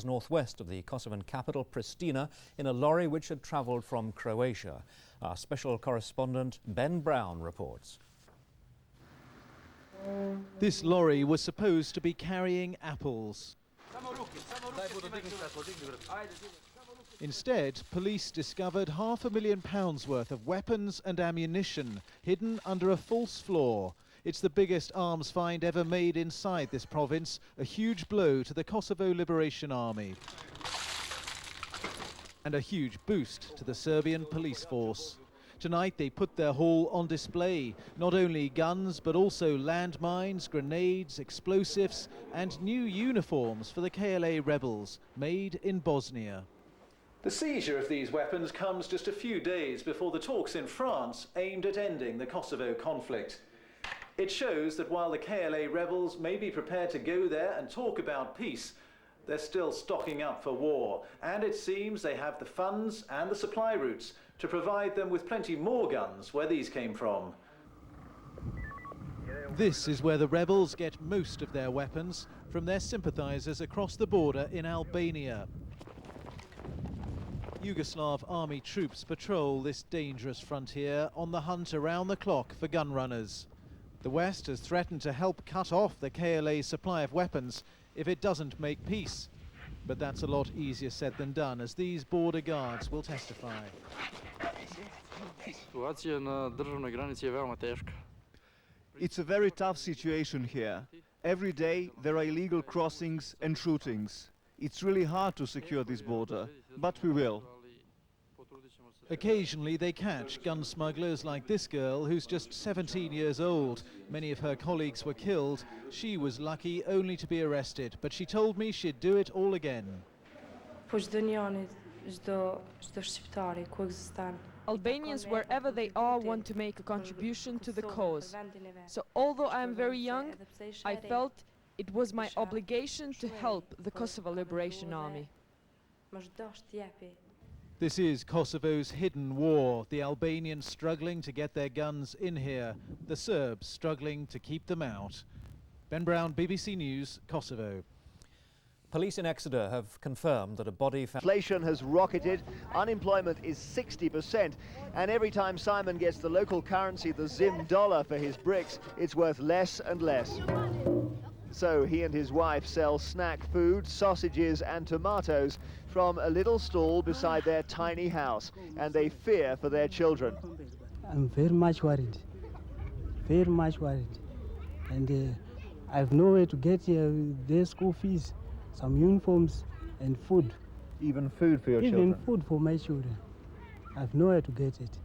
kilometers northwest of the Kosovan capital, Pristina, in a lorry which had travelled from Croatia. Our special correspondent Ben Brown reports. This lorry was supposed to be carrying apples. Instead, police discovered £500,000 worth of weapons and ammunition hidden under a false floor. It's the biggest arms find ever made inside this province, a huge blow to the Kosovo Liberation Army. And a huge boost to the Serbian police force. Tonight they put their haul on display. Not only guns, but also landmines, grenades, explosives, and new uniforms for the KLA rebels, made in Bosnia. The seizure of these weapons comes just a few days before the talks in France aimed at ending the Kosovo conflict. It shows that while the KLA rebels may be prepared to go there and talk about peace, they're still stocking up for war, and it seems they have the funds and the supply routes to provide them with plenty more guns where these came from. This is where the rebels get most of their weapons, from their sympathizers across the border in Albania. Yugoslav army troops patrol this dangerous frontier on the hunt around the clock for gun runners. The West has threatened to help cut off the KLA's supply of weapons if it doesn't make peace. But that's a lot easier said than done, as these border guards will testify. It's a very tough situation here. Every day there are illegal crossings and shootings. It's really hard to secure this border, but we will. Occasionally they catch gun smugglers like this girl, who's just 17 years old. Many of her colleagues were killed. She was lucky only to be arrested, but she told me she'd do it all again. Albanians, wherever they are, want to make a contribution to the cause. So although I am very young, I felt it was my obligation to help the Kosovo Liberation Army. This is Kosovo's hidden war, the Albanians struggling to get their guns in here, the Serbs struggling to keep them out. Ben Brown, BBC News, Kosovo. Police in Exeter have confirmed that a body found... Inflation has rocketed, unemployment is 60%, and every time Simon gets the local currency, the Zim dollar, for his bricks, it's worth less and less. So he and his wife sell snack food, sausages and tomatoes from a little stall beside their tiny house, and they fear for their children. I'm very much worried, and I have no way to get their school fees, some uniforms and food. Even food for your children? Even food for my children. I have nowhere to get it.